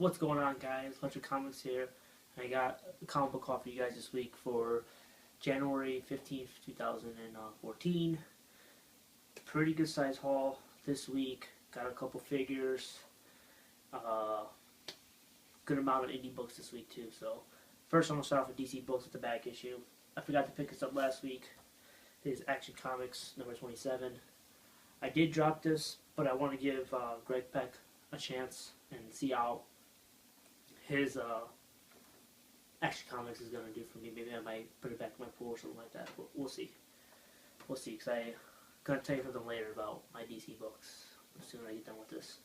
What's going on, guys? Bunch of comics here. I got a comic book haul for you guys this week for January 15th, 2014. Pretty good size haul this week. Got a couple figures. Good amount of indie books this week, too. So, first I'm going to start off with DC books with the back issue. I forgot to pick this up last week. It is Action Comics number 27. I did drop this, but I want to give Greg Peck a chance and see how his Action Comics is going to do for me. Maybe I might put it back in my pool or something like that. But we'll see. We'll see, because I'm going to tell you something later about my DC books as soon as I get done with this.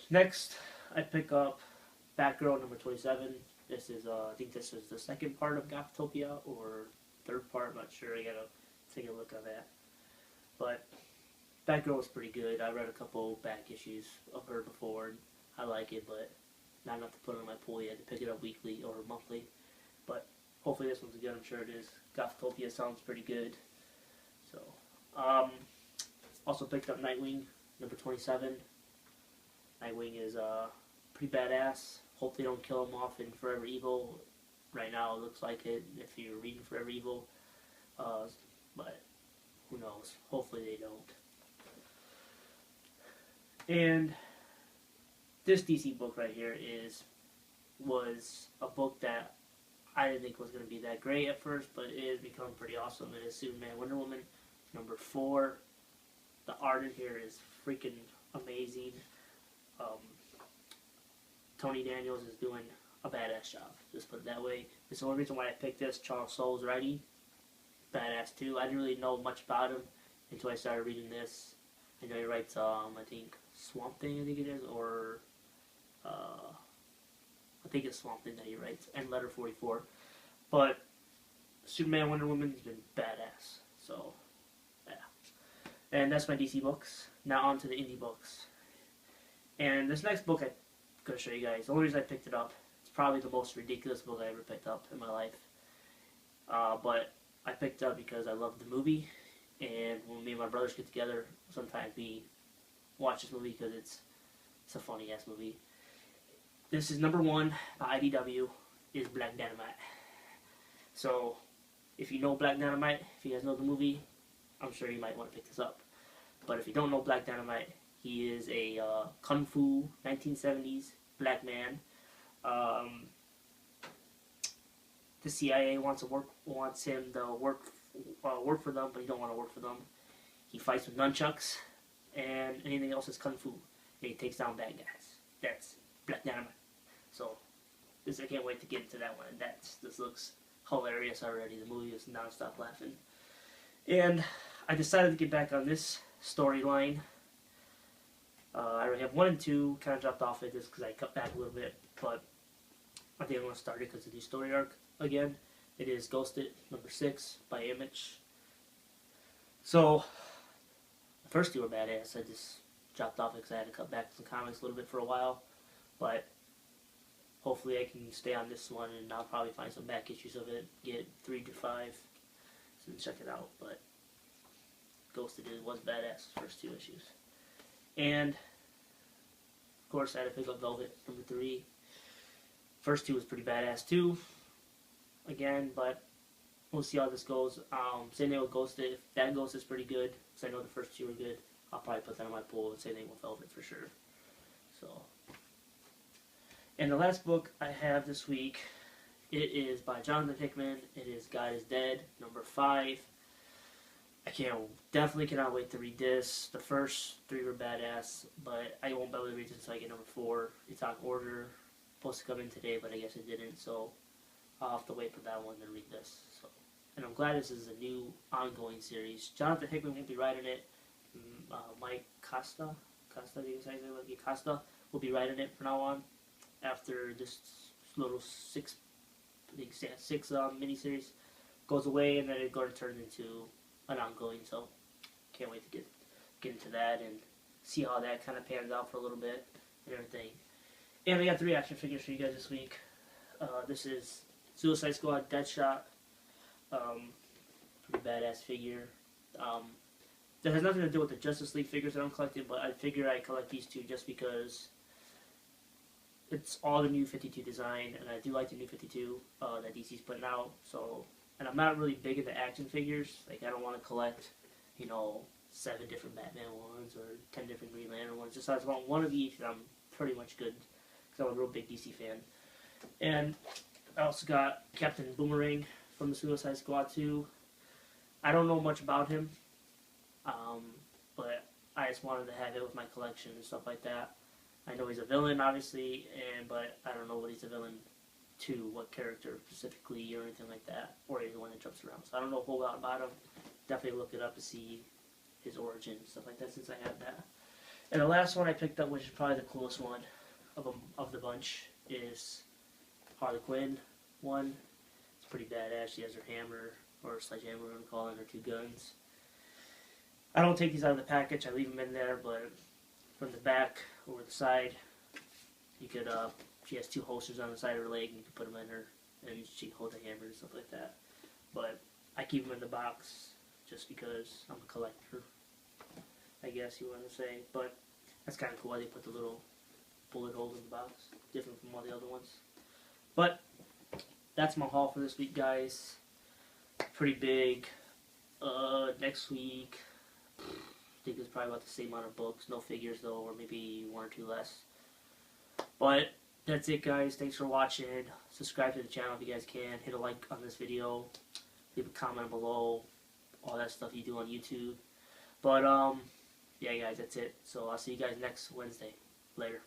Next, I pick up Batgirl number 27. This is, I think this is the second part of Gothtopia, or third part, I'm not sure. I got to take a look at that. But Batgirl was pretty good. I read a couple back issues of her before, and I like it, but not enough to put it in my pool yet to pick it up weekly or monthly. But hopefully this one's good. I'm sure it is. Gothtopia sounds pretty good. So, also picked up Nightwing number 27. Nightwing is pretty badass. Hope they don't kill him off in Forever Evil. Right now it looks like it if you're reading Forever Evil. But who knows? Hopefully they don't. And this DC book right here was a book that I didn't think was going to be that great at first, but it has become pretty awesome. It is Superman Wonder Woman number 4. The art in here is freaking amazing. Tony Daniels is doing a badass job, just put it that way. It's the only reason why I picked this. Charles Soule's writing, badass too. I didn't really know much about him until I started reading this. I know he writes, I think Swamp Thing, I think it is, or I think it's Swamp Thing that he writes, and Letter 44. But Superman Wonder Woman has been badass. So, yeah. And that's my DC books. Now on to the indie books. And this next book I'm going to show you guys, the only reason I picked it up, it's probably the most ridiculous book I ever picked up in my life. But I picked it up because I love the movie, and when me and my brothers get together, sometimes we watch this movie because it's a funny ass movie. This is number 1 by IDW, is Black Dynamite. So if you know Black Dynamite, if you guys know the movie, I'm sure you might want to pick this up. But if you don't know Black Dynamite, he is a kung fu 1970s black man. The CIA wants him to work for them, but he don't want to work for them. He fights with nunchucks, and anything else is kung fu. And he takes down bad guys. That's Black Dynamite. So I can't wait to get into that one. This looks hilarious already. The movie is non-stop laughing. And I decided to get back on this storyline. I already have 1 and 2, kind of dropped off it just because I cut back a little bit, but I think I'm going to start it because of the story arc again. It is Ghosted, number 6, by Image. So, the first 2 were badass. I just dropped off it because I had to cut back some comics a little bit for a while, but hopefully I can stay on this one, and I'll probably find some back issues of it, get 3 to 5, so check it out. But Ghosted was badass, first 2 issues. And, of course, I had to pick up Velvet, number 3. First 2 was pretty badass, too. Again, but we'll see how this goes. Same thing with Ghosted. If that Ghost is pretty good, because I know the first 2 were good, I'll probably put that in my pool. Same thing with Velvet, for sure. So, and the last book I have this week, it is by Jonathan Hickman. It is God is Dead, number 5. I definitely cannot wait to read this. The first 3 were badass, but I won't be able to read this until I get number 4. It's on order. Supposed to come in today, but I guess it didn't, so I'll have to wait for that one to read this. So, and I'm glad this is a new ongoing series. Jonathan Hickman won't be writing it. Mike Costa will be writing it from now on. After this little 6 miniseries goes away, and then it's going to turn into an ongoing, so can't wait to get into that and see how that kind of pans out for a little bit and everything. And we got 3 action figures for you guys this week. This is Suicide Squad Deadshot, pretty badass figure. That has nothing to do with the Justice League figures that I'm collecting, but I figure I collect these 2 just because it's all the new 52 design, and I do like the new 52 that DC's putting out. So, and I'm not really big into action figures. Like, I don't want to collect, you know, 7 different Batman ones or 10 different Green Lantern ones. Just I just want one of each, and I'm pretty much good because I'm a real big DC fan. And I also got Captain Boomerang from the Suicide Squad 2. I don't know much about him, but I just wanted to have it with my collection and stuff like that. I know he's a villain, obviously, but I don't know what he's a villain to, what character specifically or anything like that, or he's the one that jumps around. So I don't know a whole lot about him. Definitely look it up to see his origin and stuff like that since I have that. And the last one I picked up, which is probably the coolest one of the bunch, is Harlequin one. It's pretty badass. She has her hammer, or sledgehammer, whatever you call it, her 2 guns. I don't take these out of the package. I leave them in there, but from the back or the side, you could. She has 2 holsters on the side of her leg, and you can put them in her, and she holds a hammer and stuff like that. But I keep them in the box just because I'm a collector, I guess you want to say. But that's kind of cool. They put the little bullet holes in the box, different from all the other ones. But that's my haul for this week, guys. Pretty big. Next week, I think it's probably about the same amount of books. No figures, though, or maybe 1 or 2 less. But that's it, guys. Thanks for watching. Subscribe to the channel if you guys can. Hit a like on this video. Leave a comment below. All that stuff you do on YouTube. But, yeah, guys, that's it. So I'll see you guys next Wednesday. Later.